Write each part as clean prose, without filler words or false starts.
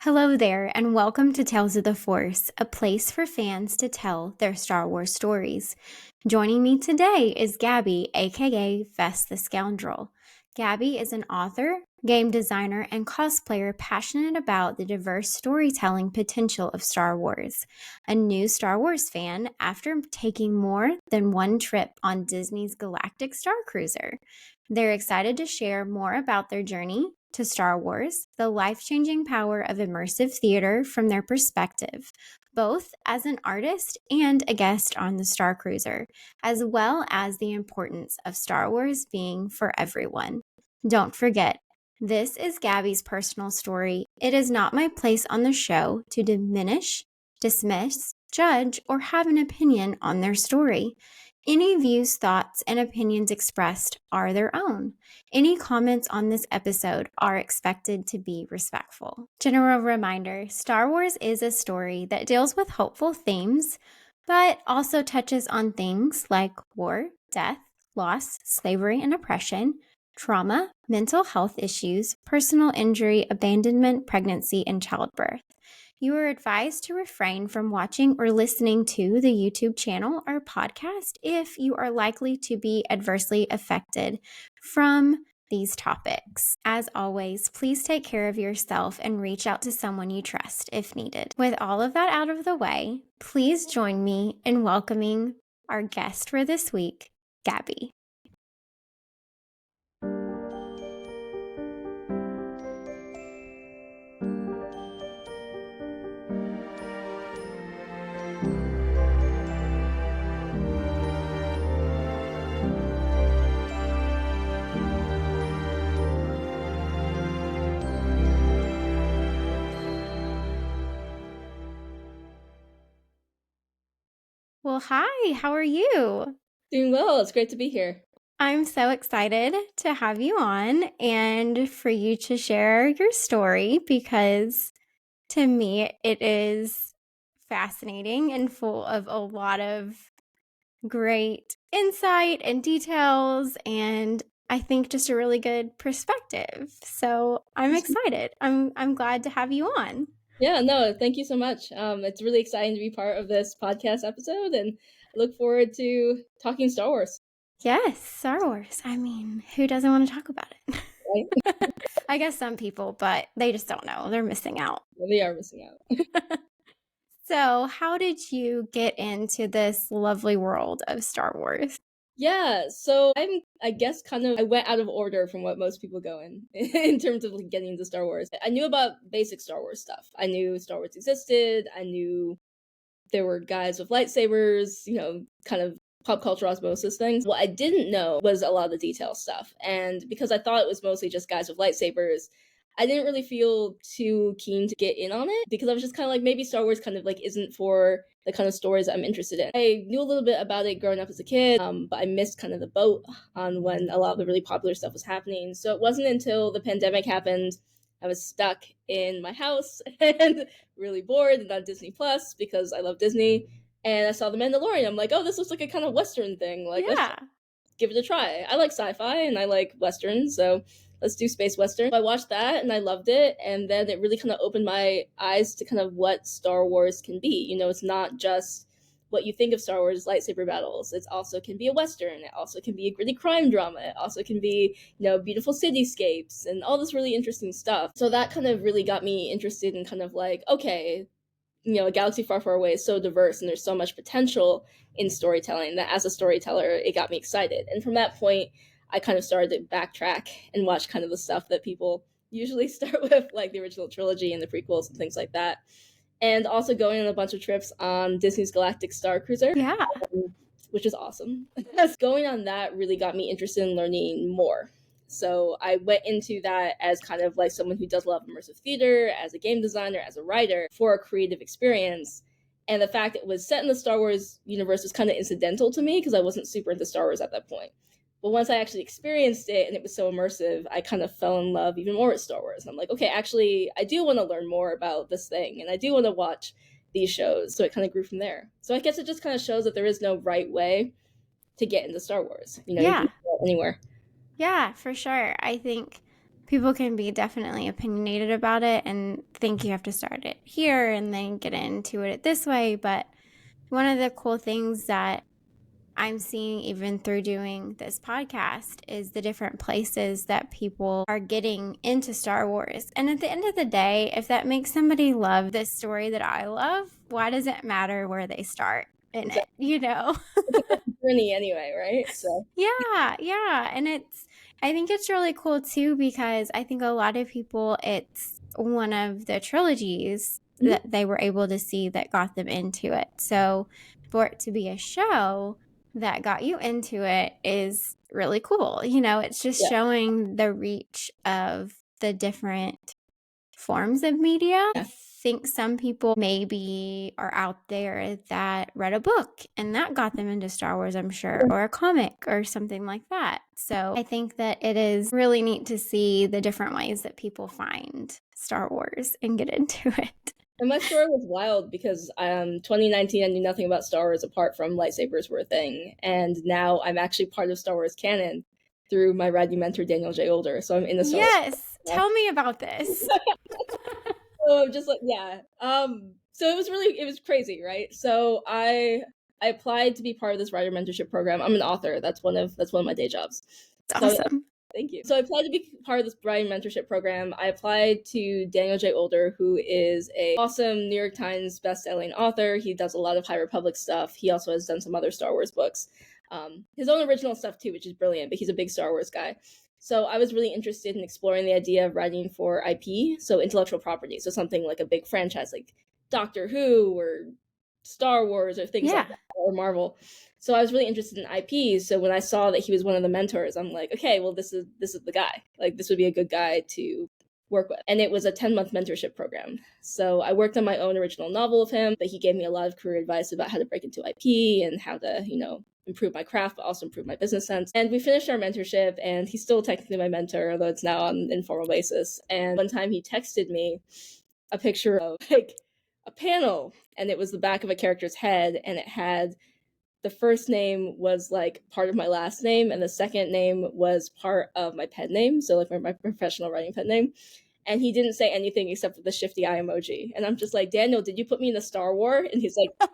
Hello there, and welcome to Tales of the Force, a place for fans to tell their Star Wars stories. Joining me today is Gabi, aka Fess the Scoundrel. Gabi is an author, game designer, and cosplayer passionate about the diverse storytelling potential of Star Wars. A new Star Wars fan after taking more than one trip on Disney's Galactic Starcruiser. They're excited to share more about their journey to Star Wars, the life-changing power of immersive theater from their perspective, both as an artist and a guest on the Starcruiser, as well as the importance of Star Wars being for everyone. Don't forget, this is Gabi's personal story. It is not my place on the show to diminish, dismiss, judge, or have an opinion on their story. Any views, thoughts, and opinions expressed are their own. Any comments on this episode are expected to be respectful. General reminder: Star Wars is a story that deals with hopeful themes, but also touches on things like war, death, loss, slavery and oppression, trauma, mental health issues, personal injury, abandonment, pregnancy, and childbirth. You are advised to refrain from watching or listening to the YouTube channel or podcast if you are likely to be adversely affected from these topics. As always, please take care of yourself and reach out to someone you trust if needed. With all of that out of the way, please join me in welcoming our guest for this week, Gabi. Well, hi, how are you? Doing well. It's great to be here. I'm so excited to have you on and for you to share your story because to me it is fascinating and full of a lot of great insight and details, and I think just a really good perspective. So I'm excited. I'm glad to have you on. Yeah, no, thank you so much. It's really exciting to be part of this podcast episode, and I look forward to talking Star Wars. Yes, Star Wars. I mean, who doesn't want to talk about it? Right? I guess some people, but they just don't know. They're missing out. They are missing out. So, how did you get into this lovely world of Star Wars? Yeah, so I guess, I went out of order from what most people go in in terms of like, getting into Star Wars. I knew about basic Star Wars stuff. I knew Star Wars existed. I knew there were guys with lightsabers, kind of pop culture osmosis things. What I didn't know was a lot of the detail stuff. And because I thought it was mostly just guys with lightsabers, I didn't really feel too keen to get in on it because I was just kind of like, maybe Star Wars kind of like isn't for the kind of stories I'm interested in. I knew a little bit about it growing up as a kid, but I missed kind of the boat on when a lot of the really popular stuff was happening. So it wasn't until the pandemic happened, I was stuck in my house and really bored and on Disney Plus because I love Disney. And I saw The Mandalorian. I'm like, oh, this looks like a kind of Western thing. Like, let's Yeah. give it a try. I like sci-fi and I like Westerns, so let's do space Western. I watched that and I loved it. And then it really kind of opened my eyes to kind of what Star Wars can be. It's not just what you think of Star Wars lightsaber battles. It also can be a Western. It also can be a gritty crime drama. It also can be, beautiful cityscapes and all this really interesting stuff. So that kind of really got me interested in kind of like, okay, a galaxy far, far away is so diverse and there's so much potential in storytelling that as a storyteller, it got me excited. And from that point, I kind of started to backtrack and watch kind of the stuff that people usually start with, like the original trilogy and the prequels and things like that. And also going on a bunch of trips on Disney's Galactic Starcruiser, Yeah. which is awesome. Going on that really got me interested in learning more. So I went into that as kind of like someone who does love immersive theater, as a game designer, as a writer, for a creative experience. And the fact it was set in the Star Wars universe was kind of incidental to me because I wasn't super into Star Wars at that point. But once I actually experienced it and it was so immersive, I kind of fell in love even more with Star Wars. I'm like, okay, actually, I do want to learn more about this thing and I do want to watch these shows. So it kind of grew from there. So I guess it just kind of shows that there is no right way to get into Star Wars. You Yeah. can go anywhere. Yeah, for sure. I think people can be definitely opinionated about it and think you have to start it here and then get into it this way. But one of the cool things that I'm seeing even through doing this podcast is the different places that people are getting into Star Wars. And at the end of the day, if that makes somebody love this story that I love, why does it matter where they start in it, you know? Journey anyway, right? So Yeah. And I think it's really cool too because I think a lot of people, it's one of the trilogies that they were able to see that got them into it. So for it to be a show that got you into it is really cool. You know, it's just showing the reach of the different forms of media. I think some people maybe are out there that read a book and that got them into Star Wars, I'm sure, or a comic or something like that. So I think that it is really neat to see the different ways that people find Star Wars and get into it. And my story was wild because 2019 I knew nothing about Star Wars apart from lightsabers were a thing, and now I'm actually part of Star Wars canon through my writing mentor Daniel J. Older. So I'm in the Star Wars. Yes, tell me about this. So just like so it was crazy, right? So I applied to be part of this writer mentorship program. I'm an author. That's one of my day jobs. It's awesome. Thank you. So I applied to be part of this writing mentorship program. I applied to Daniel J. Older, who is a awesome New York Times best-selling author. He does a lot of High Republic stuff. He also has done some other Star Wars books. His own original stuff too, which is brilliant, but he's a big Star Wars guy. So I was really interested in exploring the idea of writing for IP, so intellectual property. So something like a big franchise like Doctor Who or Star Wars or things like that, or Marvel. So I was really interested in IP. So when I saw that he was one of the mentors, I'm like, okay, well, this is the guy. Like, this would be a good guy to work with. And it was a 10-month mentorship program. So I worked on my own original novel of him, but he gave me a lot of career advice about how to break into IP and how to, improve my craft, but also improve my business sense. And we finished our mentorship, and he's still technically my mentor, although it's now on an informal basis. And one time he texted me a picture of like a panel, and it was the back of a character's head, and it had the first name was like part of my last name, and the second name was part of my pen name, so like my professional writing pen name. And he didn't say anything except for the shifty eye emoji. And I'm just like, Daniel, did you put me in a Star War? And he's like,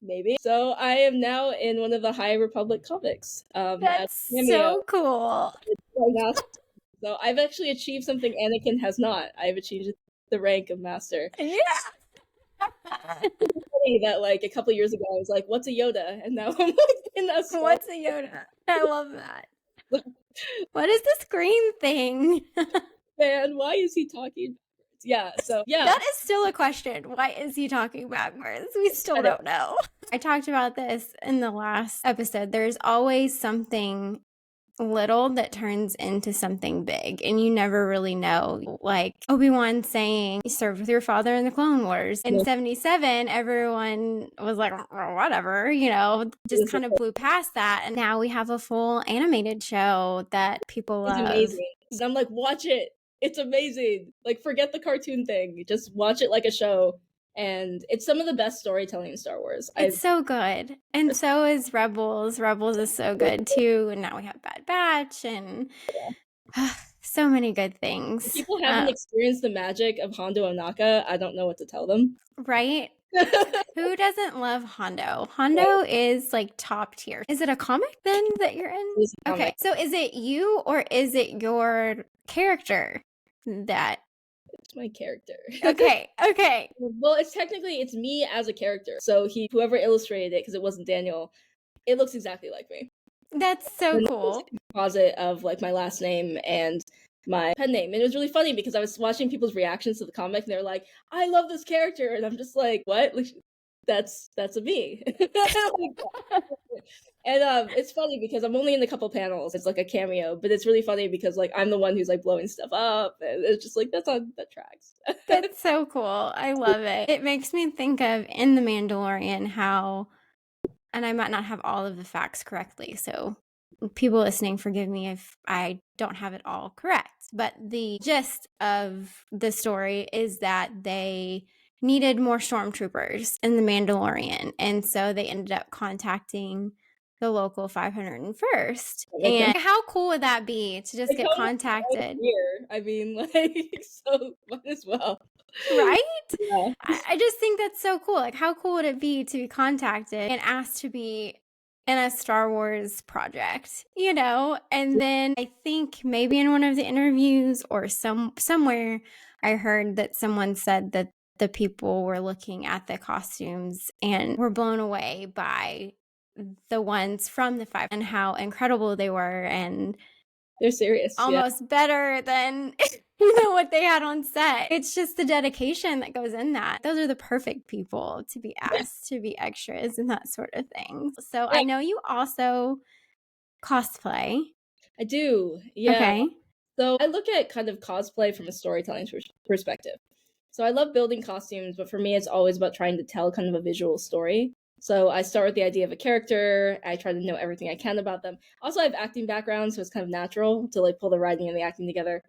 maybe. So I am now in one of the High Republic comics. That's so cool. So I've actually achieved something Anakin has not. I've achieved the rank of master. Yeah. That like a couple years ago I was like, what's a Yoda? And now I'm like, what's a Yoda? I love that. What is this green thing? Man, why is he talking backwards? Yeah, so yeah. That is still a question. Why is he talking backwards? We still don't know. I talked about this in the last episode. There's always something little that turns into something big, and you never really know. Like Obi-Wan saying, you served with your father in the Clone Wars. In 77, everyone was like, oh, whatever, just kind of blew past that. And now we have a full animated show that people love. It's amazing. And I'm like, watch it. It's amazing. Like, forget the cartoon thing. Just watch it like a show. And it's some of the best storytelling in Star Wars. It's so good. And so is Rebels. Rebels is so good too. And now we have Bad Batch and so many good things. If people haven't experienced the magic of Hondo Ohnaka, I don't know what to tell them. Right? Who doesn't love Hondo? Hondo is like top tier. Is it a comic then that you're in? Okay. So is it you or is it your character that... It's my character. Okay. Well, it's me as a character. So whoever illustrated it, because it wasn't Daniel, it looks exactly like me. That's so cool. Composite of like my last name and my pen name. And it was really funny because I was watching people's reactions to the comic and they're like, I love this character. And I'm just like, what? Like, that's a me. And it's funny because I'm only in a couple panels. It's like a cameo, but it's really funny because like I'm the one who's like blowing stuff up, and it's just like that tracks. That's so cool. I love it. It makes me think of in The Mandalorian how, and I might not have all of the facts correctly, so people listening, forgive me if I don't have it all correct, but the gist of the story is that they needed more stormtroopers in The Mandalorian, and so they ended up contacting the local 501st. Like that. And how cool would that be to just They get come right contacted? here. I mean, like, so might as well. Right? Yeah, I just think that's so cool. Like, how cool would it be to be contacted and asked to be in a Star Wars project, you know? And then I think maybe in one of the interviews or somewhere I heard that someone said that the people were looking at the costumes and were blown away by the ones from the five and how incredible they were and they're serious. Yeah, almost better than what they had on set. It's just the dedication that goes in that. Those are the perfect people to be yeah, asked to be extras and that sort of thing. So yeah. I know you also cosplay. I do. Yeah. Okay. So I look at kind of cosplay from a storytelling perspective. So I love building costumes, but for me, it's always about trying to tell kind of a visual story. So I start with the idea of a character. I try to know everything I can about them. Also, I have acting background, so it's kind of natural to like pull the writing and the acting together.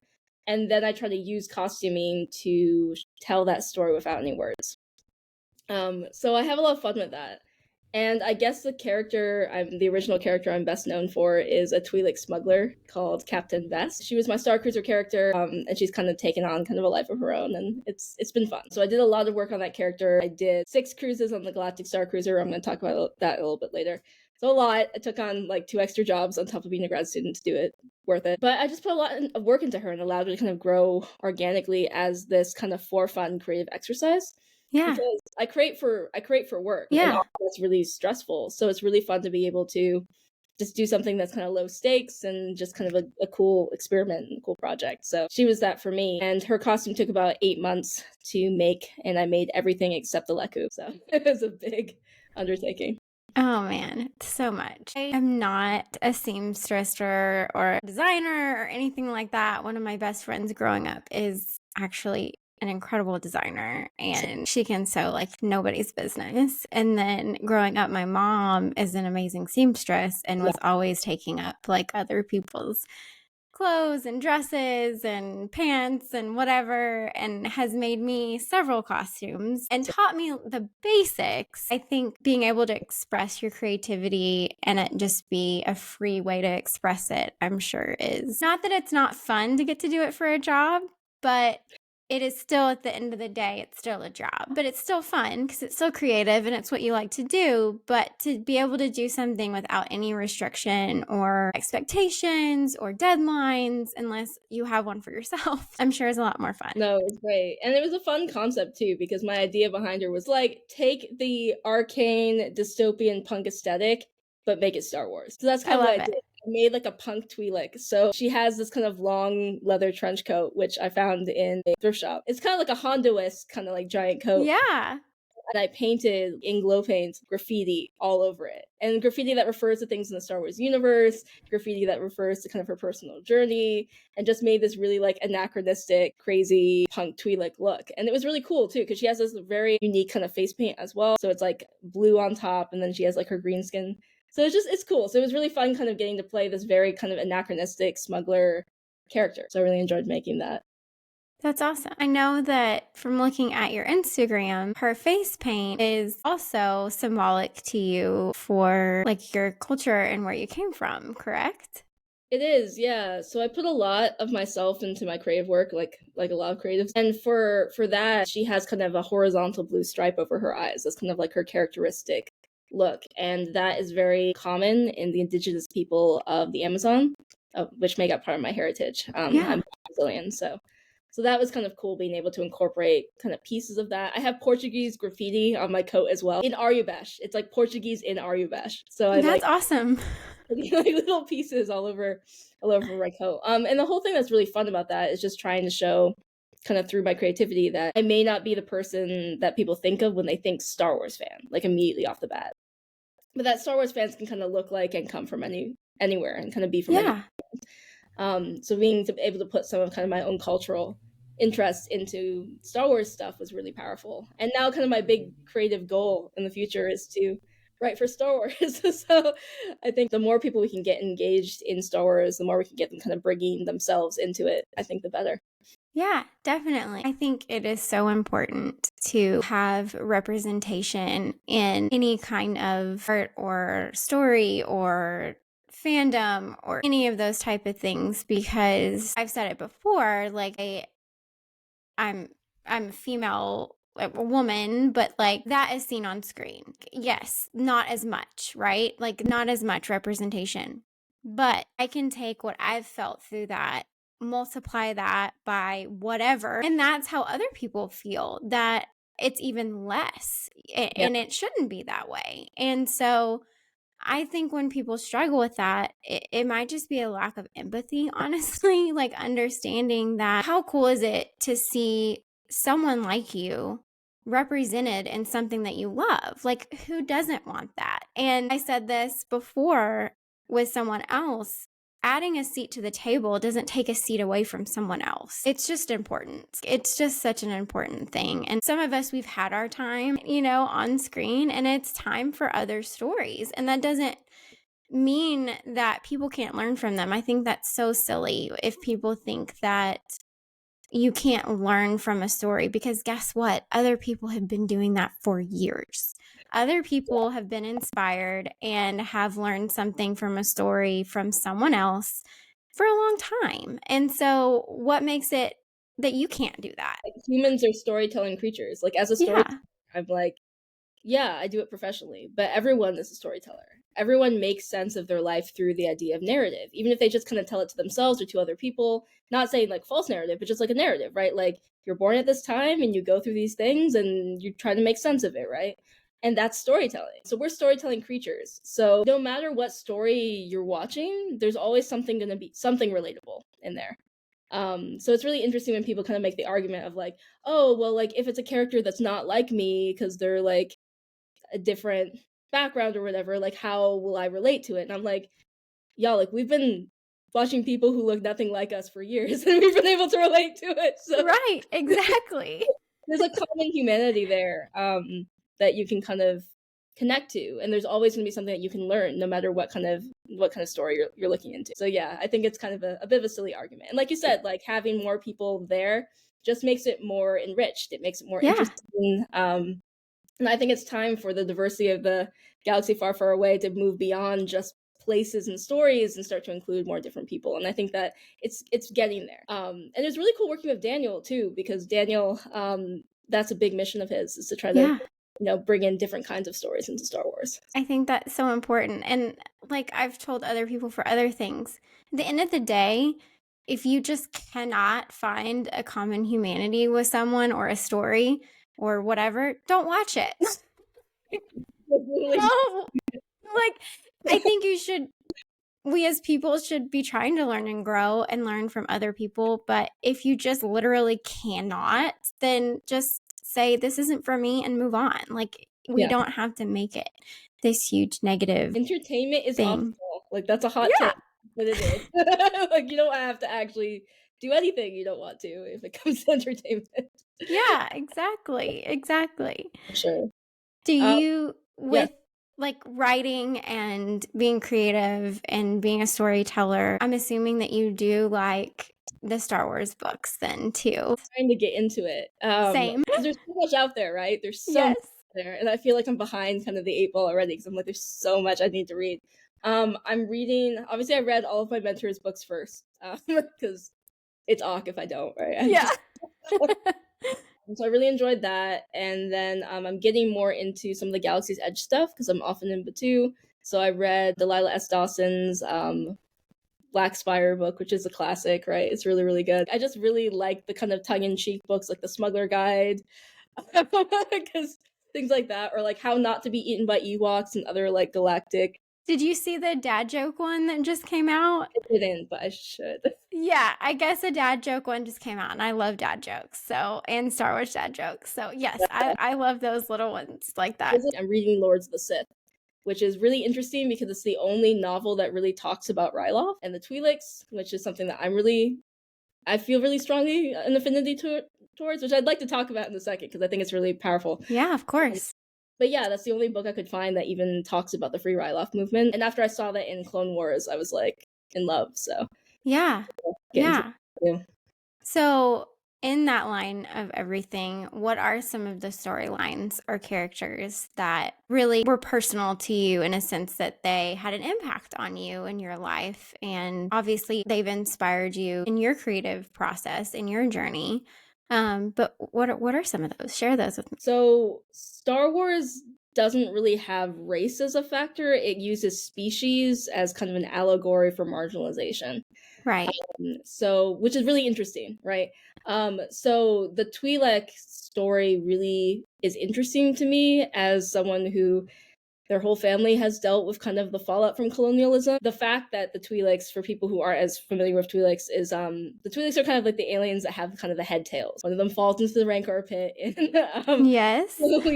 And then I try to use costuming to tell that story without any words. So I have a lot of fun with that. And I guess the original character I'm best known for is a Twi'lek smuggler called Captain Vest. She was my Starcruiser character, and she's kind of taken on kind of a life of her own, and it's been fun. So I did a lot of work on that character. I did 6 cruises on the Galactic Starcruiser. I'm going to talk about that a little bit later. So a lot. I took on like 2 extra jobs on top of being a grad student to do it. Worth it. But I just put a lot of work into her and allowed her to kind of grow organically as this kind of for fun creative exercise Yeah. because I create for work and Yeah. often that's really stressful. So it's really fun to be able to just do something that's kind of low stakes and just kind of a cool experiment and a cool project. So she was that for me. And her costume took about 8 months to make, and I made everything except the Leku. So it was a big undertaking. Oh man, so much. I am not a seamstress or a designer or anything like that. One of my best friends growing up is actually an incredible designer and she can sew like nobody's business. And then growing up, my mom is an amazing seamstress and was always taking up like other people's clothes and dresses and pants and whatever, and has made me several costumes and taught me the basics. I think being able to express your creativity and it just be a free way to express it, I'm sure is not that it's not fun to get to do it for a job, but it is still at the end of the day, it's still a job, but it's still fun because it's still creative and it's what you like to do. But to be able to do something without any restriction or expectations or deadlines, unless you have one for yourself, I'm sure is a lot more fun. No, it was great. And it was a fun concept too, because my idea behind her was like take the arcane dystopian punk aesthetic, but make it Star Wars. So that's I kind of what love I it. did. I made like a punk Twi'lek. So she has this kind of long leather trench coat, which I found in a thrift shop. It's kind of like a Honda-esque kind of like giant coat. Yeah. And I painted in glow paint graffiti all over it. And graffiti that refers to things in the Star Wars universe, graffiti that refers to kind of her personal journey, and just made this really like anachronistic, crazy punk Twi'lek look. And it was really cool too, because she has this very unique kind of face paint as well. So it's like blue on top, and then she has like her green skin. So it's cool. So it was really fun kind of getting to play this very kind of anachronistic smuggler character. So I really enjoyed making that. That's awesome. I know that from looking at your Instagram, her face paint is also symbolic to you for like your culture and where you came from, correct? It is, yeah. So I put a lot of myself into my creative work, like a lot of creatives. And for that, she has kind of a horizontal blue stripe over her eyes. That's kind of like her characteristic look. And that is very common in the indigenous people of the Amazon, which make up part of my heritage. Yeah. I'm Brazilian, so that was kind of cool being able to incorporate kind of pieces of that. I have Portuguese graffiti on my coat as well in Ayurbesh. It's like Portuguese in Ayurbesh. So I That's awesome. like little pieces all over my coat. And the whole thing that's really fun about that is just trying to show kind of through my creativity that I may not be the person that people think of when they think Star Wars fan, like immediately off the bat. But that Star Wars fans can kind of look like and come from anywhere and kind of be from Yeah. so being able to put some of kind of my own cultural interest into Star Wars stuff was really powerful. And now kind of my big creative goal in the future is to write for Star Wars. So I think the more people we can get engaged in Star Wars, the more we can get them kind of bringing themselves into it, I think the better. Yeah, definitely. I think it is so important to have representation in any kind of art or story or fandom or any of those type of things, because I've said it before, like I'm I'm a female, like a woman, but like that is seen on screen. Yes, not as much, right? Like not as much representation. But I can take what I've felt through that, multiply that by whatever, and that's how other people feel, that it's even less. Yeah. And it shouldn't be that way. And so I think when people struggle with that, it might just be a lack of empathy, honestly, like understanding that how cool is it to see someone like you represented in something that you love? Like, who doesn't want that? And I said this before with someone else. Adding a seat to the table doesn't take a seat away from someone else. It's just important. It's just such an important thing. And some of us, we've had our time, on screen, and it's time for other stories. And that doesn't mean that people can't learn from them. I think that's so silly if people think that you can't learn from a story, because guess what? Other people have been doing that for years. Other people have been inspired and have learned something from a story from someone else for a long time. And so, what makes it that you can't do that? Like, humans are storytelling creatures. Like, as a storyteller, Yeah. I'm like, yeah, I do it professionally, but everyone is a storyteller. Everyone makes sense of their life through the idea of narrative, even if they just kind of tell it to themselves or to other people. Not saying like false narrative, but just like a narrative, right? Like, you're born at this time and you go through these things and you try to make sense of it, right? And that's storytelling. So we're storytelling creatures. So no matter what story you're watching, there's always going to be something relatable in there. So it's really interesting when people kind of make the argument of like, oh, well, like if it's a character that's not like me because they're like a different background or whatever, like how will I relate to it? And I'm like, y'all, like we've been watching people who look nothing like us for years and we've been able to relate to it. So Right. Exactly. there's a common humanity there, that you can kind of connect to, and there's always going to be something that you can learn no matter what kind of story you're looking into. So yeah, I think it's kind of a bit of a silly argument, and like you said, like having more people there just makes it more enriched, it makes it more Yeah. interesting. And I think it's time for the diversity of the galaxy far, far away to move beyond just places and stories and start to include more different people. And I think that it's getting there. And it's really cool working with Daniel too, because Daniel, that's a big mission of his, is to try to, Yeah. bring in different kinds of stories into Star Wars. I think that's so important. And like I've told other people for other things, at the end of the day, if you just cannot find a common humanity with someone or a story or whatever, don't watch it. No, like I think we as people should be trying to learn and grow and learn from other people. But if you just literally cannot, then just say, this isn't for me, and move on. Like, we Yeah. don't have to make it this huge negative Entertainment is thing. optional. Like that's a hot Yeah. take, but it is. Like you don't have to actually do anything you don't want to if it comes to entertainment. Yeah, exactly. Exactly. For sure. Do Um, you, yeah. with like writing and being creative and being a storyteller, I'm assuming that you do like the Star Wars books then too. Trying to get into it. Same. Because there's so much out there, right? There's so much Yes. there, and I feel like I'm behind kind of the 8 ball already because I'm like, there's so much I need to read. I'm reading. Obviously, I read all of my mentor's books first, because it's awk if I don't, right? Yeah. So I really enjoyed that, and then I'm getting more into some of the Galaxy's Edge stuff because I'm often in Batu. So I read Delilah S. Dawson's Black Spire book, which is a classic, right? It's really, really good. I just really like the kind of tongue-in-cheek books like The Smuggler Guide, because things like that, or like How Not to Be Eaten by Ewoks and other like Galactic. Did you see the dad joke one that just came out? I didn't, but I should. Yeah, I guess a dad joke one just came out, and I love dad jokes. So, and Star Wars dad jokes. So, yes, I love those little ones like that. I'm reading Lords of the Sith, which is really interesting because it's the only novel that really talks about Ryloth and the Twi'leks, which is something that I feel really strongly an affinity towards, which I'd like to talk about in a second because I think it's really powerful. Yeah, of course. But yeah, that's the only book I could find that even talks about the Free Ryloth movement. And after I saw that in Clone Wars, I was like in love. So Yeah. get into Yeah. it too. So, in that line of everything, what are some of the storylines or characters that really were personal to you in a sense that they had an impact on you in your life? And obviously, they've inspired you in your creative process, in your journey. But what are some of those? Share those with me. So, Star Wars doesn't really have race as a factor. It uses species as kind of an allegory for marginalization. Right. So, which is really interesting, right? So the Twi'lek story really is interesting to me as someone who their whole family has dealt with kind of the fallout from colonialism. The fact that the Twi'leks, for people who aren't as familiar with Twi'leks, is the Twi'leks are kind of like the aliens that have kind of the head tails. One of them falls into the Rancor pit in Yes. one of the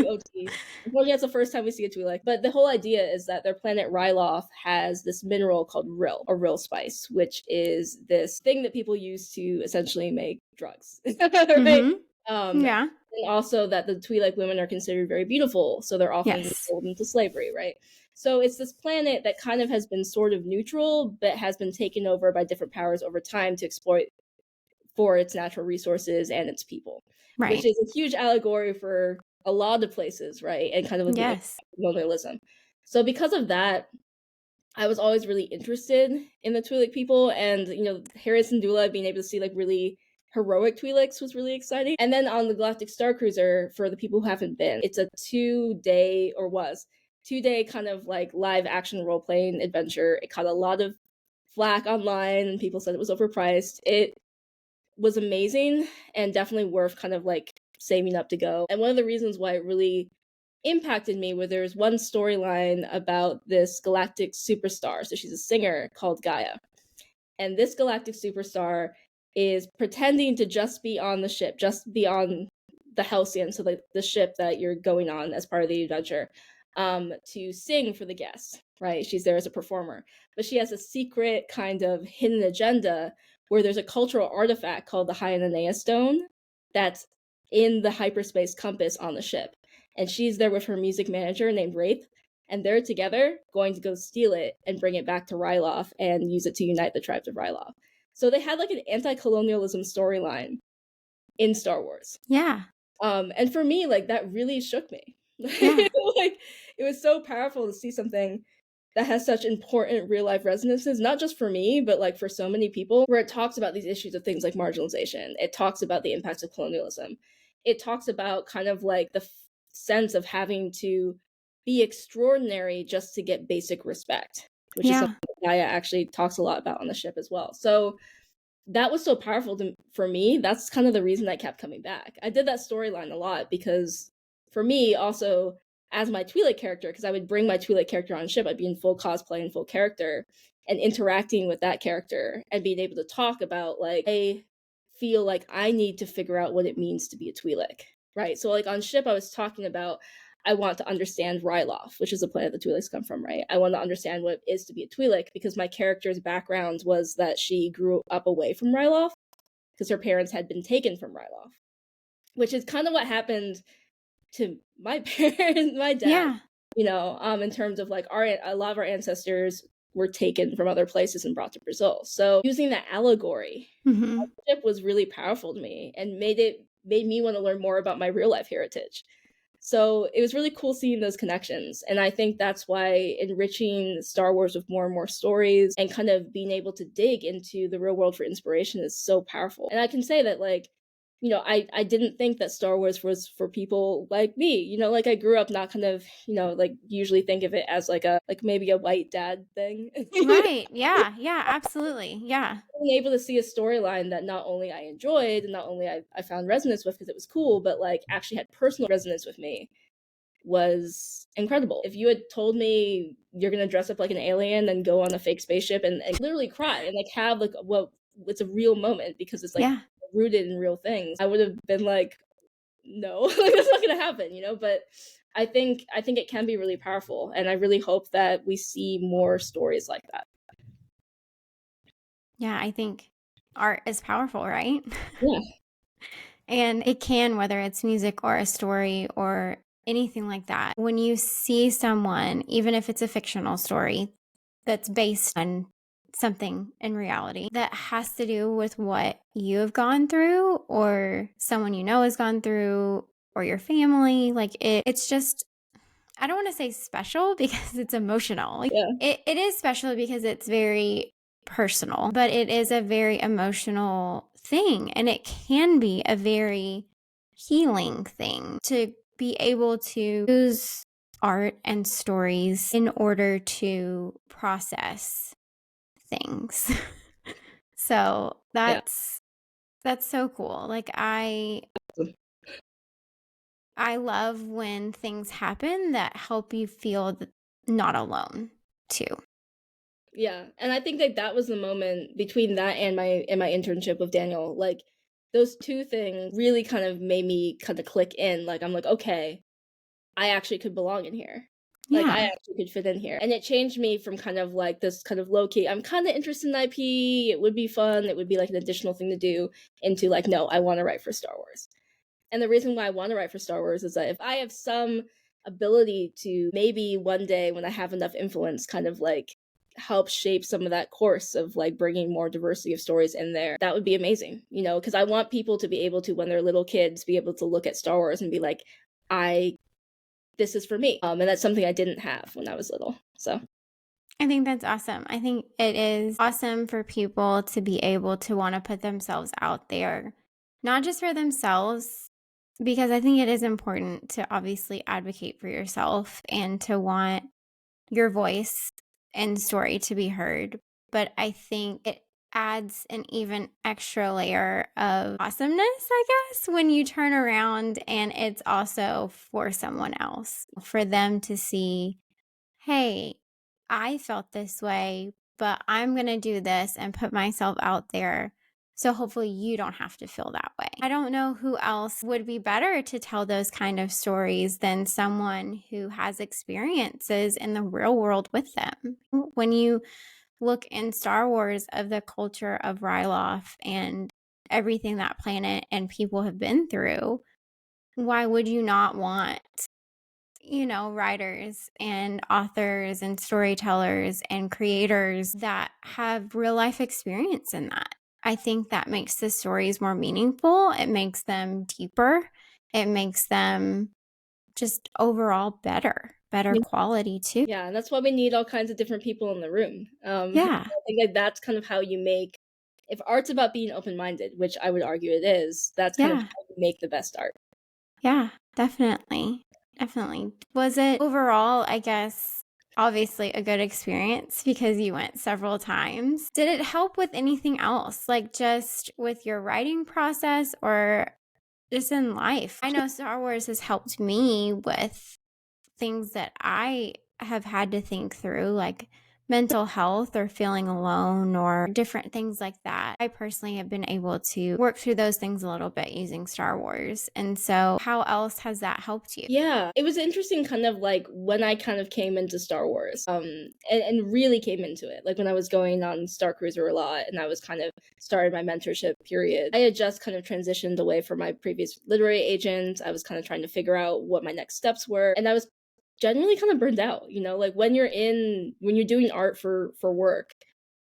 OTs. Unfortunately, that's the first time we see a Twi'lek. But the whole idea is that their planet Ryloth has this mineral called Rill, or Rill spice, which is this thing that people use to essentially make drugs, right? Yeah. And also that the Twi'lek women are considered very beautiful, so they're often Yes. sold into slavery, right? So it's this planet that kind of has been sort of neutral, but has been taken over by different powers over time to exploit for its natural resources and its people, which Right. is a huge allegory for a lot of places, right? And kind of like the impact Yes. of colonialism. So because of that, I was always really interested in the Twi'lek people, and Harris and Dula being able to see like really heroic Twi'leks was really exciting. And then on the Galactic Starcruiser, for the people who haven't been, it's a 2-day, or was 2-day, kind of like live action role playing adventure. It caught a lot of flack online, and people said it was overpriced. It was amazing and definitely worth kind of like saving up to go. And one of the reasons why it really impacted me where there's one storyline about this galactic superstar. So she's a singer called Gaia. And this galactic superstar is pretending to just be on the ship, just be on the Halcyon, so like the ship that you're going on as part of the adventure, to sing for the guests, right? She's there as a performer. But she has a secret kind of hidden agenda where there's a cultural artifact called the Hyananea Stone that's in the hyperspace compass on the ship. And she's there with her music manager named Wraith, and they're together going to go steal it and bring it back to Ryloth and use it to unite the tribes of Ryloth. So they had like an anti-colonialism storyline in Star Wars. Yeah. And for me, like that really shook me. Yeah. Like it was so powerful to see something that has such important real life resonances, not just for me, but like for so many people, where it talks about these issues of things like marginalization. It talks about the impacts of colonialism. It talks about kind of like the sense of having to be extraordinary just to get basic respect, which is Yeah. something that Gaia actually talks a lot about on the ship as well. So that was so powerful for me. That's kind of the reason I kept coming back. I did that storyline a lot because for me, also as my Twi'lek character, because I would bring my Twi'lek character on ship, I'd be in full cosplay and full character and interacting with that character and being able to talk about like, I feel like I need to figure out what it means to be a Twi'lek, right? So like on ship, I was talking about I want to understand Ryloth, which is the planet the Twi'leks come from, right? I want to understand what it is to be a Twi'lek because my character's background was that she grew up away from Ryloth because her parents had been taken from Ryloth, which is kind of what happened to my parents, my dad. Yeah. In terms of like a lot of our ancestors were taken from other places and brought to Brazil. So using that allegory, Mm-hmm. ship was really powerful to me and made me want to learn more about my real life heritage. So it was really cool seeing those connections. And I think that's why enriching Star Wars with more and more stories and kind of being able to dig into the real world for inspiration is so powerful. And I can say that, like, I didn't think that Star Wars was for people like me. Like I grew up not kind of, like usually think of it as like maybe a white dad thing. Right. Yeah. Yeah. Absolutely. Yeah. Being able to see a storyline that not only I enjoyed and not only I found resonance with because it was cool, but like actually had personal resonance with me was incredible. If you had told me you're gonna dress up like an alien and go on a fake spaceship and literally cry and like have like what it's a real moment because it's like Yeah. rooted in real things, I would have been like, no, like that's not gonna happen. But I think it can be really powerful, and I really hope that we see more stories like that. Yeah. I think art is powerful, right? Yeah. And it can, whether it's music or a story or anything like that. When you see someone, even if it's a fictional story that's based on something in reality that has to do with what you have gone through or someone you know has gone through or your family. Like it's just, I don't want to say special because it's emotional. Like, Yeah. it is special because it's very personal, but it is a very emotional thing. And it can be a very healing thing to be able to use art and stories in order to process things. So Yeah. that's so cool. Like I love when things happen that help you feel not alone too. Yeah, and I think that was the moment between that and my internship with Daniel. Like those two things really kind of made me kind of click in. Like I'm like, okay, I actually could belong in here. Like I Yeah. actually could fit in here. And it changed me from kind of like this kind of low key, I'm kind of interested in IP. It would be fun. It would be like an additional thing to do into like, no, I want to write for Star Wars. And the reason why I want to write for Star Wars is that if I have some ability to maybe one day when I have enough influence kind of like help shape some of that course of like bringing more diversity of stories in there, that would be amazing, you know, because I want people to be able to, when they're little kids, be able to look at Star Wars and be like, I this is for me. And that's something I didn't have when I was little. So I think that's awesome. I think it is awesome for people to be able to want to put themselves out there, not just for themselves, because I think it is important to obviously advocate for yourself and to want your voice and story to be heard. But I think it adds an even extra layer of awesomeness, I guess, when you turn around and it's also for someone else, for them to see, hey, I felt this way, but I'm going to do this and put myself out there. So hopefully you don't have to feel that way. I don't know who else would be better to tell those kind of stories than someone who has experiences in the real world with them. When you look in Star Wars of the culture of Ryloth and everything that planet and people have been through, why would you not want, writers and authors and storytellers and creators that have real life experience in that? I think that makes the stories more meaningful. It makes them deeper. It makes them just overall better quality too. yeah, and that's why we need all kinds of different people in the room. Yeah. I think that that's kind of how you make, if art's about being open-minded, which I would argue it is, that's kind of Yeah. how you make the best art. Yeah, definitely. Definitely. Was it overall, I guess, obviously a good experience because you went several times? Did it help with anything else, like just with your writing process or just in life? I know Star Wars has helped me with things that I have had to think through, like mental health or feeling alone or different things like that. I personally have been able to work through those things a little bit using Star Wars. And so, how else has that helped you? Yeah, it was interesting kind of like when I kind of came into Star Wars, and really came into it. Like when I was going on Starcruiser a lot and I was kind of started my mentorship period. I had just kind of transitioned away from my previous literary agent. I was kind of trying to figure out what my next steps were. And I was genuinely kind of burned out, you know, like when you're doing art for work,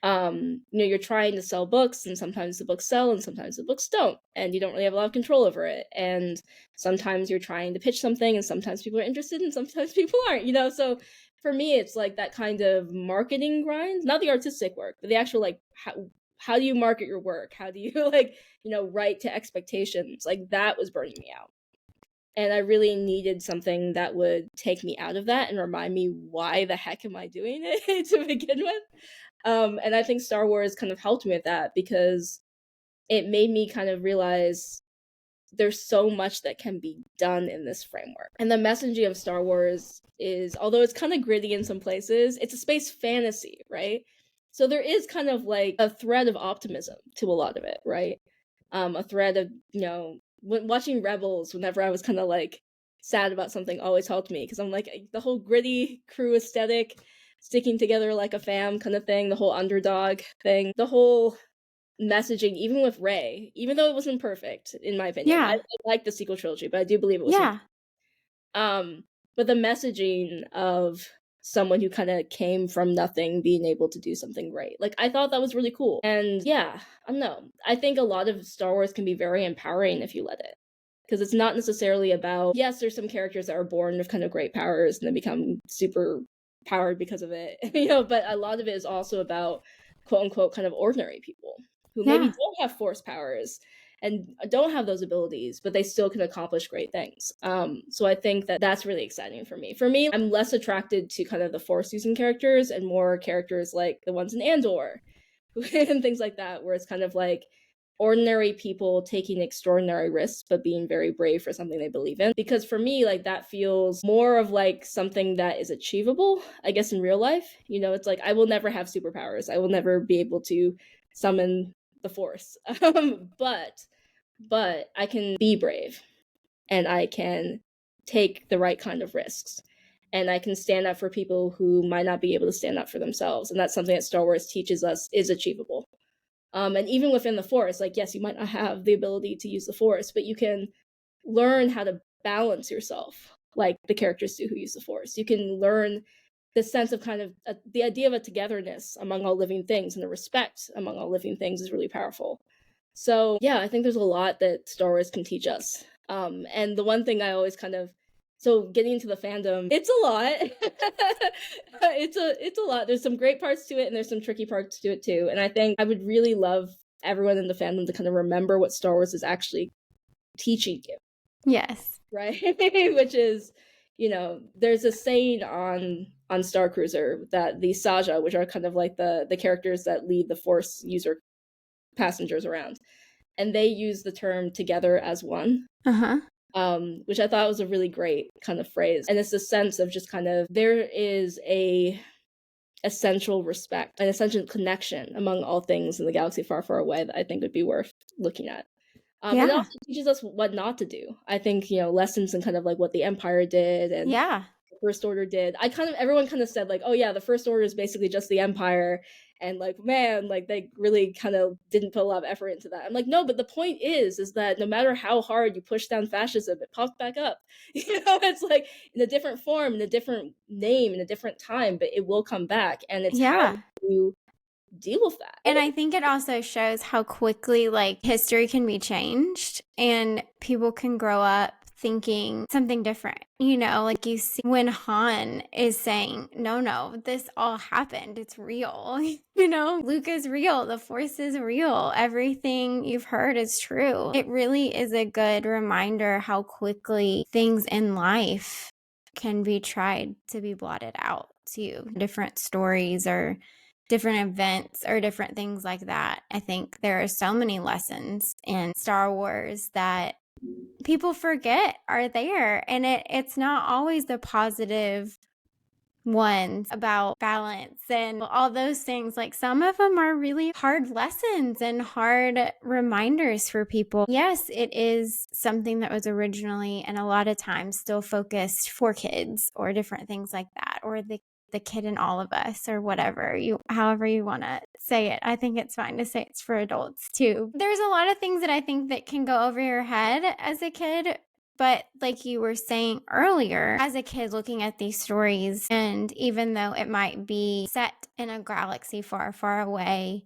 you're trying to sell books and sometimes the books sell and sometimes the books don't and you don't really have a lot of control over it, and sometimes you're trying to pitch something and sometimes people are interested and sometimes people aren't, you know. So for me it's like that kind of marketing grind, not the artistic work but the actual like how do you market your work, how do you like, write to expectations, like that was burning me out. And I really needed something that would take me out of that and remind me why the heck am I doing it to begin with. And I think Star Wars kind of helped me with that because it made me kind of realize there's so much that can be done in this framework. And the messaging of Star Wars is, although it's kind of gritty in some places, it's a space fantasy, right? So there is kind of like a thread of optimism to a lot of it, right? A thread of, when watching Rebels, whenever I was kind of like sad about something, always helped me because I'm like the whole gritty crew aesthetic, sticking together like a fam kind of thing, the whole underdog thing, the whole messaging, even with Rey, even though it wasn't perfect, in my opinion. I Yeah. like the sequel trilogy, but I do believe it was Yeah. but the messaging of someone who kind of came from nothing being able to do something great. Like, I thought that was really cool. And yeah, I don't know. I think a lot of Star Wars can be very empowering if you let it. Because it's not necessarily about, yes, there's some characters that are born with kind of great powers and then become super powered because of it, but a lot of it is also about quote unquote kind of ordinary people who maybe Yeah. don't have force powers and don't have those abilities, but they still can accomplish great things. So I think that that's really exciting for me. For me, I'm less attracted to kind of the force using characters and more characters like the ones in Andor and things like that, where it's kind of like ordinary people taking extraordinary risks but being very brave for something they believe in. Because for me, like, that feels more of like something that is achievable, I guess, in real life. It's like, I will never have superpowers, I will never be able to summon the force. But I can be brave, and I can take the right kind of risks, and I can stand up for people who might not be able to stand up for themselves. And that's something that Star Wars teaches us is achievable. And even within the force, like, yes, you might not have the ability to use the force, but you can learn how to balance yourself like the characters do who use the force. You can learn the sense of kind of the idea of a togetherness among all living things, and the respect among all living things is really powerful. So yeah, I think there's a lot that Star Wars can teach us. And the one thing I always kind of, so getting into the fandom, it's a lot. It's a lot. There's some great parts to it, and there's some tricky parts to it too. And I think I would really love everyone in the fandom to kind of remember what Star Wars is actually teaching you. Yes. Right? Which is, there's a saying on Starcruiser that the Saja, which are kind of like the characters that lead the Force user passengers around, and they use the term "together as one." Which I thought was a really great kind of phrase. And it's a sense of just kind of, there is a essential respect, an essential connection among all things in the galaxy far, far away that I think would be worth looking at. And it Yeah. also teaches us what not to do. I think, lessons in kind of like what the Empire did and Yeah. the First Order did. Everyone kind of said like, oh yeah, the First Order is basically just the Empire. And like, man, like, they really kind of didn't put a lot of effort into that. I'm like, no, but the point is that no matter how hard you push down fascism, it pops back up. It's like in a different form, in a different name, in a different time, but it will come back. And it's how Yeah. you deal with that. And I think it also shows how quickly like history can be changed and people can grow up thinking something different. Like you see when Han is saying, no, this all happened. It's real. Luke is real. The Force is real. Everything you've heard is true. It really is a good reminder how quickly things in life can be tried to be blotted out too. Different stories or different events or different things like that. I think there are so many lessons in Star Wars that people forget are there. And it's not always the positive ones about balance and all those things. Like, some of them are really hard lessons and hard reminders for people. Yes, it is something that was originally and a lot of times still focused for kids or different things like that, or the kid in all of us, or whatever however you want to say it. I think it's fine to say it's for adults too. There's a lot of things that I think that can go over your head as a kid. But like you were saying earlier, as a kid looking at these stories, and even though it might be set in a galaxy far, far away,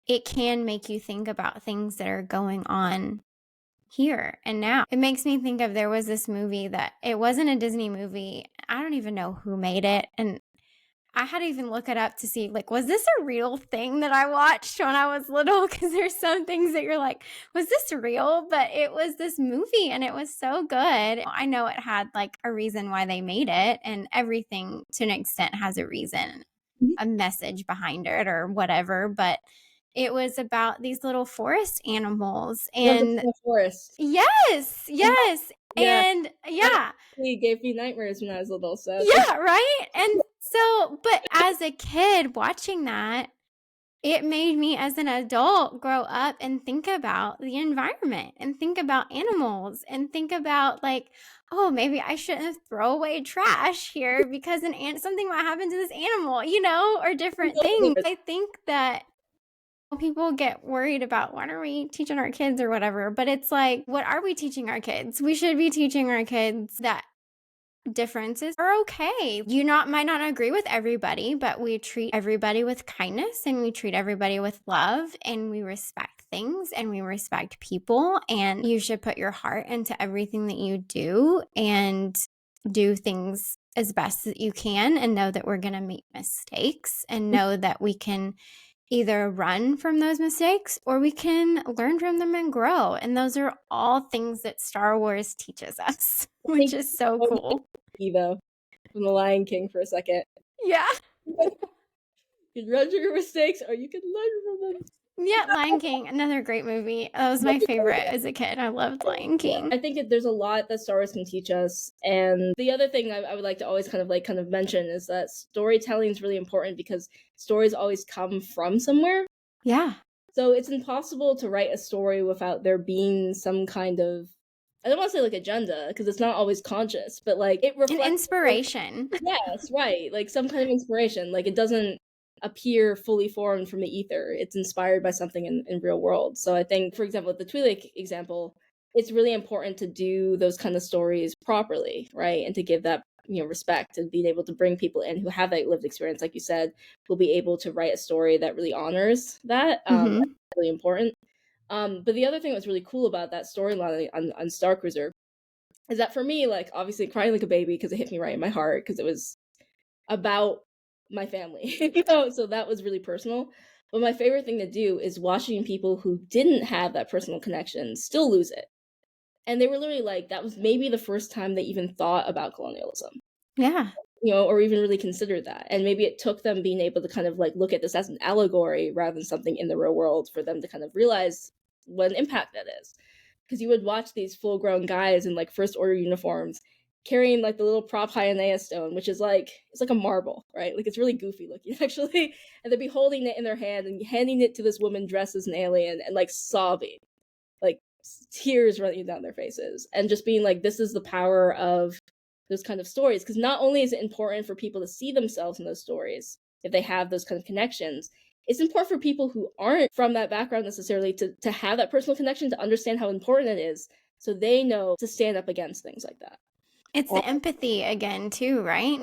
it can make you think about things that are going on here and now. It makes me think of, there was this movie that, it wasn't a Disney movie. I don't even know who made it. And I had to even look it up to see, like, was this a real thing that I watched when I was little? Because there's some things that you're like, was this real? But it was this movie and it was so good. I know it had like a reason why they made it, and everything to an extent has a reason, a message behind it or whatever. But it was about these little forest animals. Wonderful And Forest. yes, Yeah. Yeah. and yeah. It gave me nightmares when I was little, so Yeah, right? And so, but as a kid watching that, it made me as an adult grow up and think about the environment and think about animals and think about like, oh, maybe I shouldn't throw away trash here because something might happen to this animal, or different things. I think that people get worried about, what are we teaching our kids or whatever, but it's like, what are we teaching our kids? We should be teaching our kids that differences are okay. You might not agree with everybody, but we treat everybody with kindness and we treat everybody with love and we respect things and we respect people. And you should put your heart into everything that you do and do things as best as you can, and know that we're going to make mistakes, and know that we can either run from those mistakes or we can learn from them and grow. And those are all things that Star Wars teaches us, I which think is so cool. Evo from The Lion King for a second. Yeah. You can run from your mistakes or you can learn from them. Yeah, Lion King, another great movie. That was my favorite as a kid. I loved Lion King. I think there's a lot that Star Wars can teach us, and the other thing I would like to always kind of mention is that storytelling is really important because stories always come from somewhere. Yeah. So it's impossible to write a story without there being some kind of, I don't want to say like agenda because it's not always conscious, but like it An reflects inspiration. yes, right, like some kind of inspiration. Like it doesn't appear fully formed from the ether. It's inspired by something in real world. So I think, for example, with the Twi'lek example, it's really important to do those kind of stories properly, right? And to give that, respect, and being able to bring people in who have that lived experience, like you said, will be able to write a story that really honors that. Mm-hmm. That's really important. But the other thing that's really cool about that storyline on Starcruiser is that for me, like obviously crying like a baby because it hit me right in my heart because it was about my family, so that was really personal. But my favorite thing to do is watching people who didn't have that personal connection still lose it. And they were literally like, that was maybe the first time they even thought about colonialism, Yeah. or even really considered that. And maybe it took them being able to kind of like look at this as an allegory rather than something in the real world for them to kind of realize what an impact that is. Because you would watch these full grown guys in like first order uniforms carrying like the little prop Hyanea stone, which is like, it's like a marble, right? Like it's really goofy looking actually. And they'd be holding it in their hand and handing it to this woman dressed as an alien and like sobbing, like tears running down their faces, and just being like, this is the power of those kind of stories. Because not only is it important for people to see themselves in those stories if they have those kind of connections, it's important for people who aren't from that background necessarily to have that personal connection, to understand how important it is, so they know to stand up against things like that. It's the empathy again, too, right?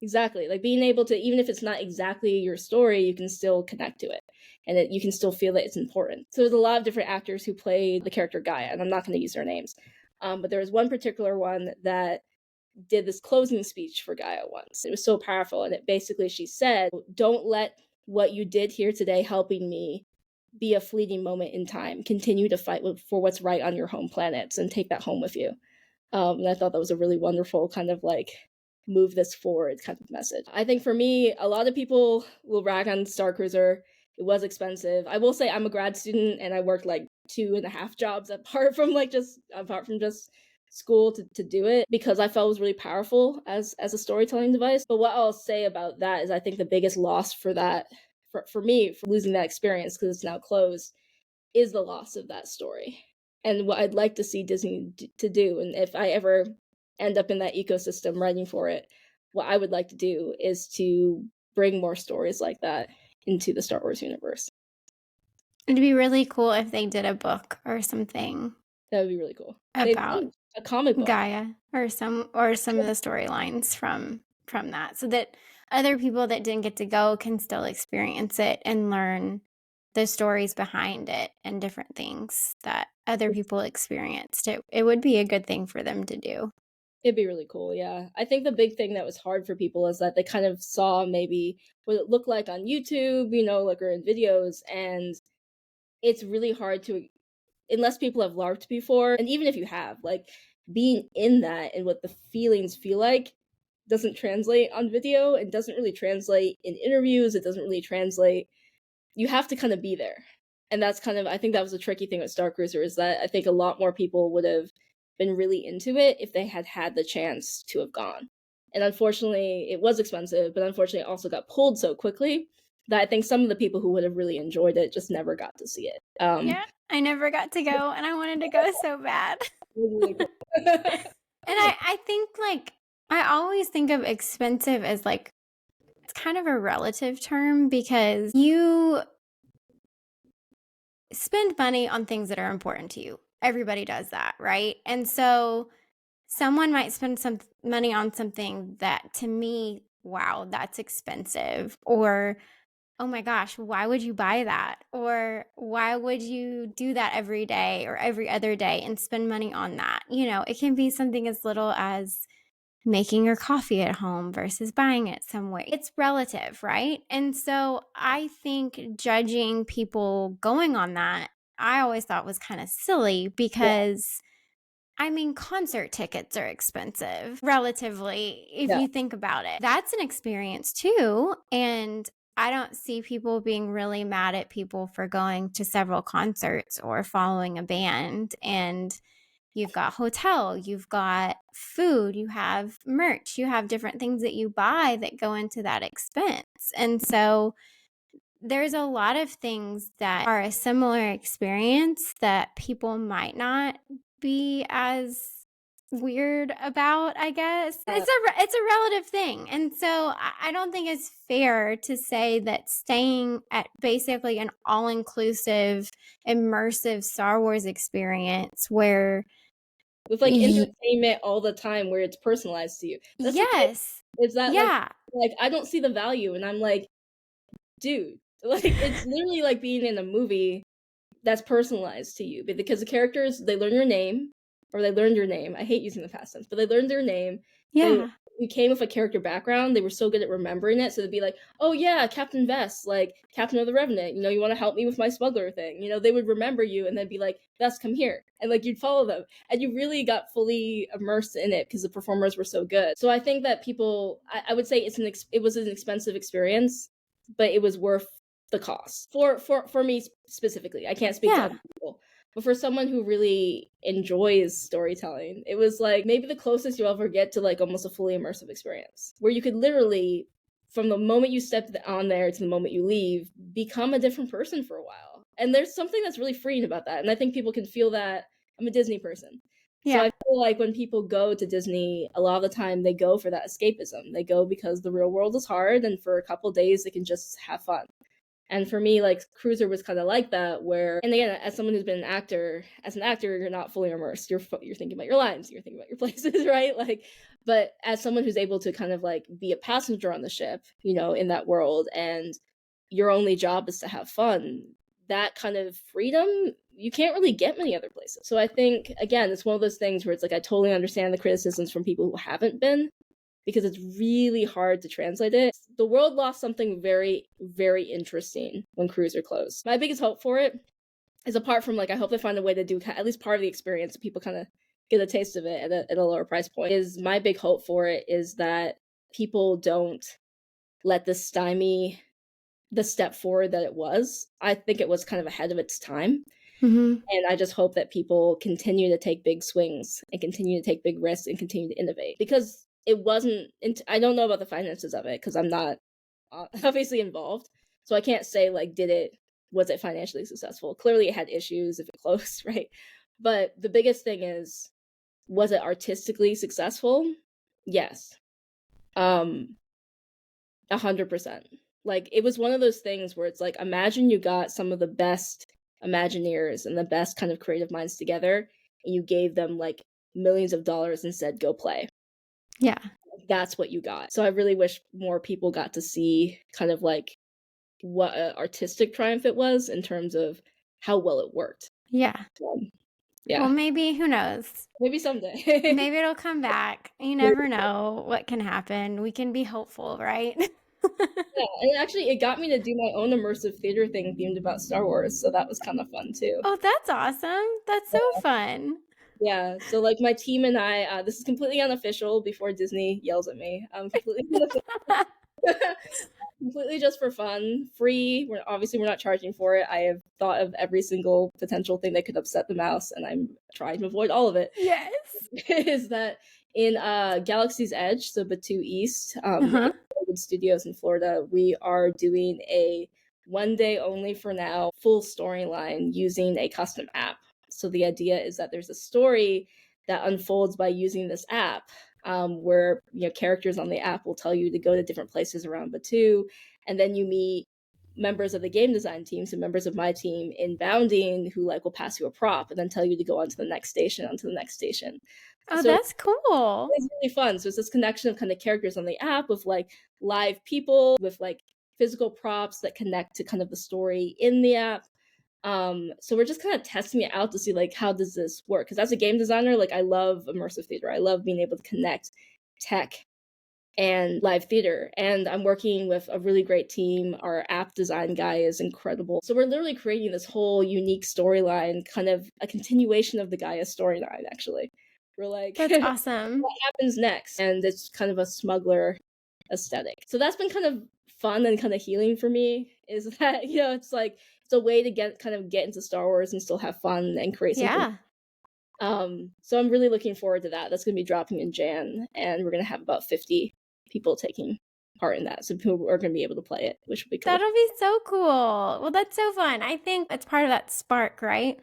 Exactly. Like being able to, even if it's not exactly your story, you can still connect to it, and you can still feel that it's important. So there's a lot of different actors who play the character Gaia, and I'm not going to use their names. But there was one particular one that did this closing speech for Gaia once. It was so powerful. And it basically, she said, don't let what you did here today helping me be a fleeting moment in time. Continue to fight for what's right on your home planets and take that home with you. And I thought that was a really wonderful kind of like move this forward kind of message. I think for me, a lot of people will rag on Starcruiser. It was expensive. I will say I'm a grad student and I worked like 2.5 jobs apart from just school to do it, because I felt it was really powerful as a storytelling device. But what I'll say about that is I think the biggest loss for that, for me, for losing that experience because it's now closed, is the loss of that story. And what I'd like to see Disney to do, and if I ever end up in that ecosystem writing for it, what I would like to do is to bring more stories like that into the Star Wars universe. It'd be really cool if they did a book or something That would be really cool. about A comic book. Gaia or some of the storylines from that, so that other people that didn't get to go can still experience it and learn the stories behind it and different things that other people experienced. It would be a good thing for them to do. It'd be really cool, yeah. I think the big thing that was hard for people is that they kind of saw maybe what it looked like on YouTube, like or in videos, and it's really hard to, unless people have LARPed before, and even if you have, like being in that and what the feelings feel like doesn't translate on video and doesn't really translate in interviews. It doesn't really translate. You have to kind of be there. And that's kind of, I think that was a tricky thing with Starcruiser, is that I think a lot more people would have been really into it if they had had the chance to have gone. And unfortunately, it was expensive, but unfortunately, it also got pulled so quickly that I think some of the people who would have really enjoyed it just never got to see it. Yeah, I never got to go, and I wanted to go so bad. Really cool. And I think, like, I always think of expensive as, like, it's kind of a relative term because you spend money on things that are important to you. Everybody does that, right? And so someone might spend some money on something that to me, wow, that's expensive. Or, oh my gosh, why would you buy that? Or why would you do that every day or every other day and spend money on that? It can be something as little as making your coffee at home versus buying it somewhere. It's relative, right? And so I think judging people going on that, I always thought was kind of silly Yeah. because I mean, concert tickets are expensive, relatively, if Yeah. you think about it. That's an experience too. And I don't see people being really mad at people for going to several concerts or following a band. And you've got hotel, you've got food, you have merch, you have different things that you buy that go into that expense. And so there's a lot of things that are a similar experience that people might not be as weird about, I guess. It's a relative thing. And so I don't think it's fair to say that staying at basically an all-inclusive immersive Star Wars experience where With like entertainment all the time where it's personalized to you. That's the thing. yes. Is that Yeah. like I don't see the value, and I'm like, dude, like it's literally like being in a movie that's personalized to you because the characters, they learn your name, or they learned your name. I hate using the past tense, but they learned their name. They Yeah. You came with a character background. They were so good at remembering it, so they'd be like, "Oh yeah, Captain Vest, like Captain of the Revenant. You want to help me with my smuggler thing." They would remember you, and they'd be like, "Vest, come here," and like you'd follow them, and you really got fully immersed in it because the performers were so good. So I think that people, I would say it was an expensive experience, but it was worth the cost for me specifically. I can't speak to Yeah. other people, but for someone who really enjoys storytelling, it was like maybe the closest you'll ever get to like almost a fully immersive experience where you could literally, from the moment you step on there to the moment you leave, become a different person for a while. And there's something that's really freeing about that, and I think people can feel that. I'm a Disney person, so I Yeah. feel like when people go to Disney, a lot of the time they go for that escapism. They go because the real world is hard, and for a couple days they can just have fun. And for me, like Cruiser was kind of like that, where, and again, as someone who's been as an actor, you're not fully immersed. You're thinking about your lines, you're thinking about your places, right? Like, but as someone who's able to kind of like be a passenger on the ship, in that world, and your only job is to have fun, that kind of freedom you can't really get many other places. So I think again, it's one of those things where it's like I totally understand the criticisms from people who haven't been, because it's really hard to translate it. The world lost something very, very interesting when Cruiser closed. My biggest hope for it is, apart from like, I hope they find a way to do at least part of the experience so people kind of get a taste of it at a lower price point, is my big hope for it is that people don't let this stymie the step forward that it was. I think it was kind of ahead of its time. Mm-hmm. And I just hope that people continue to take big swings and continue to take big risks and continue to innovate, because it wasn't. I don't know about the finances of it because I'm not obviously involved, so I can't say like was it financially successful. Clearly, it had issues if it closed, right? But the biggest thing is, was it artistically successful? Yes, 100%. Like, it was one of those things where it's like, imagine you got some of the best Imagineers and the best kind of creative minds together, and you gave them like millions of dollars and said, go play. Yeah. That's what you got. So I really wish more people got to see kind of like what an artistic triumph it was in terms of how well it worked. Yeah. Yeah. Well, maybe, who knows? Maybe someday. Maybe it'll come back. You never know what can happen. We can be hopeful, right? Yeah, and actually, it got me to do my own immersive theater thing themed about Star Wars, so that was kind of fun too. Oh, that's awesome. That's so fun. Yeah, so like my team and I, this is completely unofficial before Disney yells at me. Completely unofficial. Completely just for fun, free. We're not charging for it. I have thought of every single potential thing that could upset the mouse, and I'm trying to avoid all of it. Yes. Is that in Galaxy's Edge, so Batu East, Uh-huh. Studios in Florida, we are doing a one day only for now full storyline using a custom app. So the idea is that there's a story that unfolds by using this app, where characters on the app will tell you to go to different places around Batu, and then you meet members of the game design team, so members of my team in bounding, who like will pass you a prop and then tell you to go on to the next station, onto the next station. Oh, So that's cool. it's really fun. So it's this connection of kind of characters on the app with like live people, with like physical props that connect to kind of the story in the app. So we're just kind of testing it out to see like how does this work? Because as a game designer, like I love immersive theater. I love being able to connect tech and live theater. And I'm working with a really great team. Our app design guy is incredible. So we're literally creating this whole unique storyline, kind of a continuation of the Gaia storyline, actually. We're like, That's awesome. what happens next? And it's kind of a smuggler aesthetic. So that's been kind of fun and kind of healing for me, is that, it's like, it's a way to get into Star Wars and still have fun and create something. Yeah. So I'm really looking forward to that. That's going to be dropping in Jan, and we're going to have about 50 people taking part in that. So people are going to be able to play it, which will be cool. That'll be so cool. Well, that's so fun. I think it's part of that spark, right?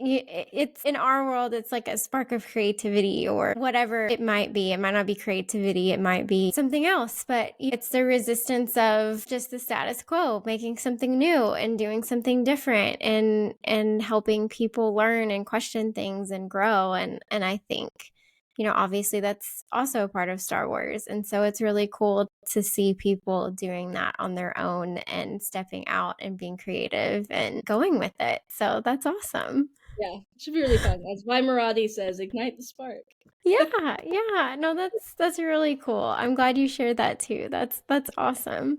It's in our world, it's like a spark of creativity or whatever it might be. It might not be creativity, it might be something else, but it's the resistance of just the status quo, making something new and doing something different and helping people learn and question things and grow. And I think, obviously that's also a part of Star Wars. And so it's really cool to see people doing that on their own and stepping out and being creative and going with it. So that's awesome. Yeah, it should be really fun. As Vi Maradi says, ignite the spark. Yeah. No, that's really cool. I'm glad you shared that too. That's awesome.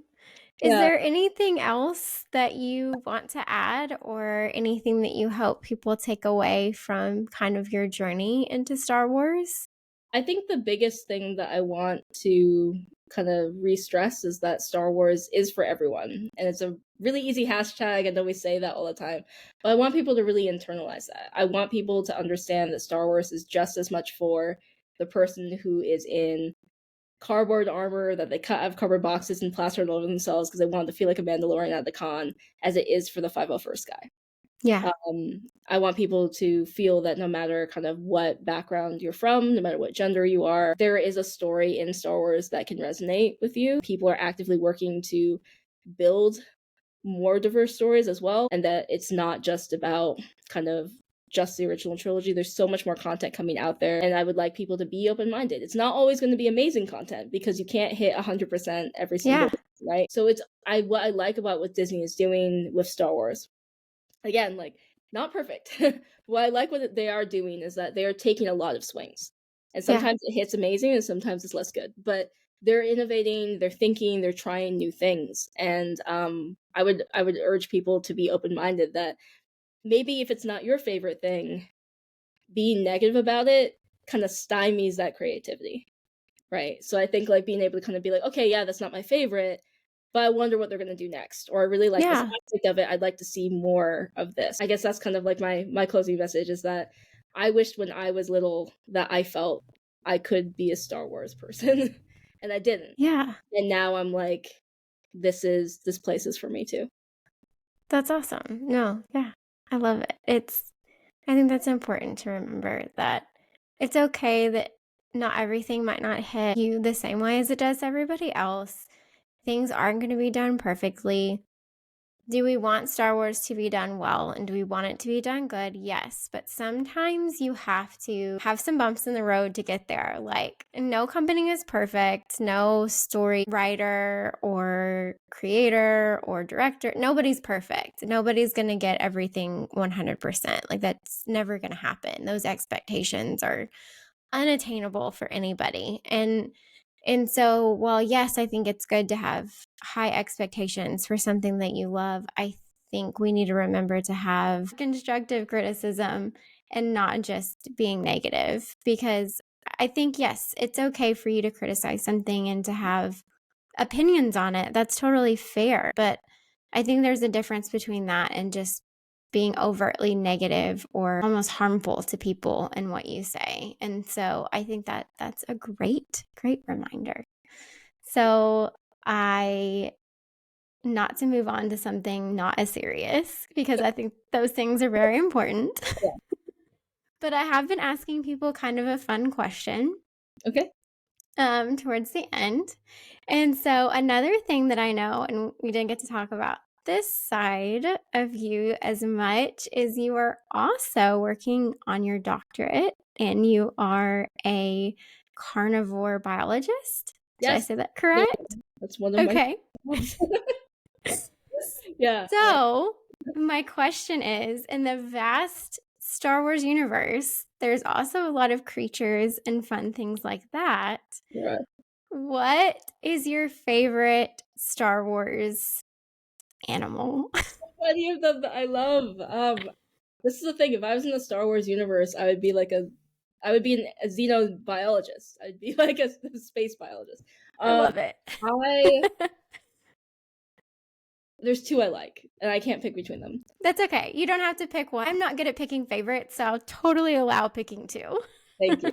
Is Yeah, there anything else that you want to add or anything that you hope people take away from kind of your journey into Star Wars? I think the biggest thing that I want to kind of re-stress is that Star Wars is for everyone. And it's a really easy hashtag. I know we say that all the time, but I want people to really internalize that. I want people to understand that Star Wars is just as much for the person who is in cardboard armor that they cut out of cardboard boxes and plastered all over themselves because they wanted to feel like a Mandalorian at the con, as it is for the 501st guy. Yeah. I want people to feel that no matter kind of what background you're from, no matter what gender you are, there is a story in Star Wars that can resonate with you. People are actively working to build more diverse stories as well, and that it's not just about kind of just the original trilogy. There's so much more content coming out there, and I would like people to be open-minded. It's not always going to be amazing content because you can't hit 100% every single right? So it's what I like about what Disney is doing with Star Wars. Again, like, not perfect. What I like what they are doing is that they are taking a lot of swings. And sometimes it hits amazing and sometimes it's less good. But they're innovating, they're thinking, they're trying new things. And I would urge people to be open-minded that maybe if it's not your favorite thing, being negative about it kind of stymies that creativity. Right. So I think like being able to kind of be like, okay, yeah, that's not my favorite, but I wonder what they're going to do next. Or I really like this aspect of it. I'd like to see more of this. I guess that's kind of like my closing message is that I wished when I was little that I felt I could be a Star Wars person and I didn't. Yeah. And now I'm like, this place is for me too. That's awesome. No, yeah. I love it. I think that's important to remember that it's okay that not everything might not hit you the same way as it does everybody else. Things aren't going to be done perfectly. Do we want Star Wars to be done well and do we want it to be done good? Yes, but sometimes you have to have some bumps in the road to get there. Like, no company is perfect, no story writer or creator or director, nobody's perfect. Nobody's going to get everything 100%. Like, that's never going to happen. Those expectations are unattainable for anybody. And so, while yes, I think it's good to have high expectations for something that you love, I think we need to remember to have constructive criticism and not just being negative. Because I think, yes, it's okay for you to criticize something and to have opinions on it. That's totally fair. But I think there's a difference between that and just being overtly negative or almost harmful to people in what you say. And so I think that that's a great reminder. So not to move on to something not as serious, because I think those things are very important. Yeah. But I have been asking people kind of a fun question. Okay. Towards the end. And so another thing that I know, and we didn't get to talk about this side of you as much as you are also working on your doctorate and you are a carnivore biologist. Did I Yes, say that correct? that's one of my Okay. jobs. Yeah. So, my question is, in the vast Star Wars universe, there's also a lot of creatures and fun things like that. Right. What is your favorite Star Wars animal? Any of them that I love. This is the thing. If I was in the Star Wars universe, I would be a xenobiologist. I'd be like a space biologist. I Um, love it. I there's two I like, and I can't pick between them. That's okay. You don't have to pick one. I'm not good at picking favorites, so I'll totally allow picking two. Thank you.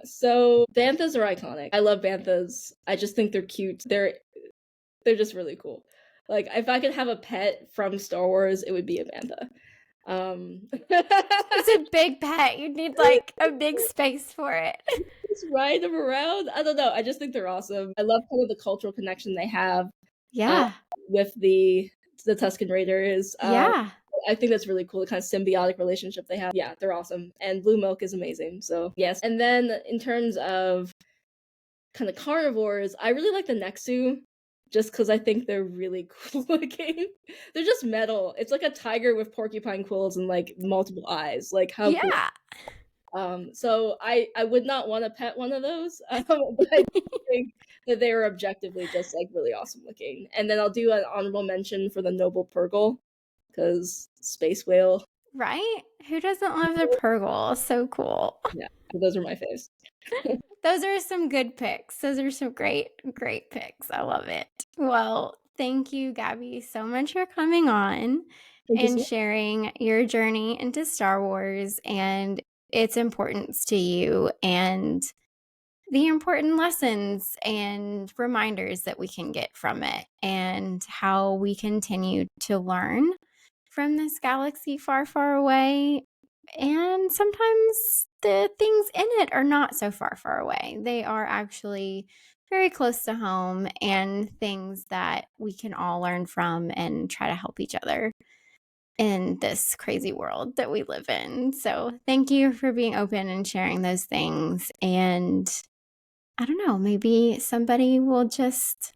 So banthas are iconic. I love banthas. I just think they're cute. They're just really cool. Like if I could have a pet from Star Wars, it would be a bantha. It's a big pet. You'd need like a big space for it. Just ride them around. I don't know. I just think they're awesome. I love kind of the cultural connection they have Yeah. with the Tusken Raiders. Yeah. I think that's really cool, the kind of symbiotic relationship they have. Yeah, they're awesome. And blue milk is amazing. So, yes. And then in terms of kind of carnivores, I really like the Nexu just because I think they're really cool looking. They're just metal. It's like a tiger with porcupine quills and like multiple eyes. Like, how cool. Yeah. So I would not want to pet one of those, but I think that they are objectively just like really awesome looking. And then I'll do an honorable mention for the noble Purgle because space whale. Right? Who doesn't love the Purgle? So cool. Yeah, those are my faves. Those are some good picks. Those are some great, great picks. I love it. Well, thank you, Gabby, so much for coming on Thank you so and much. sharing your journey into Star Wars and its importance to you and the important lessons and reminders that we can get from it and how we continue to learn from this galaxy far, far away. And sometimes the things in it are not so far, far away. They are actually very close to home and things that we can all learn from and try to help each other in this crazy world that we live in. So, thank you for being open and sharing those things. And I don't know, maybe somebody will just,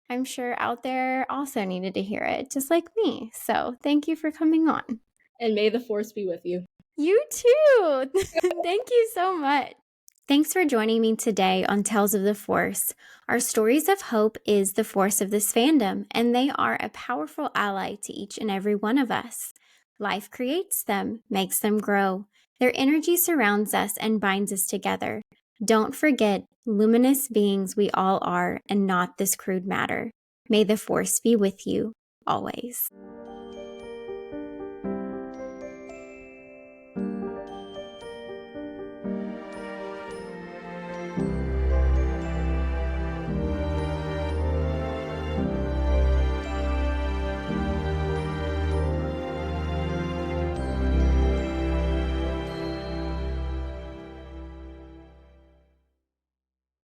I'm sure out there also needed to hear it, just like me. So, thank you for coming on. And may the force be with you. You too. Thank you so much. Thanks for joining me today on Tales of the Force. Our stories of hope is the force of this fandom, and they are a powerful ally to each and every one of us. Life creates them, makes them grow. Their energy surrounds us and binds us together. Don't forget, luminous beings we all are, and not this crude matter. May the Force be with you always.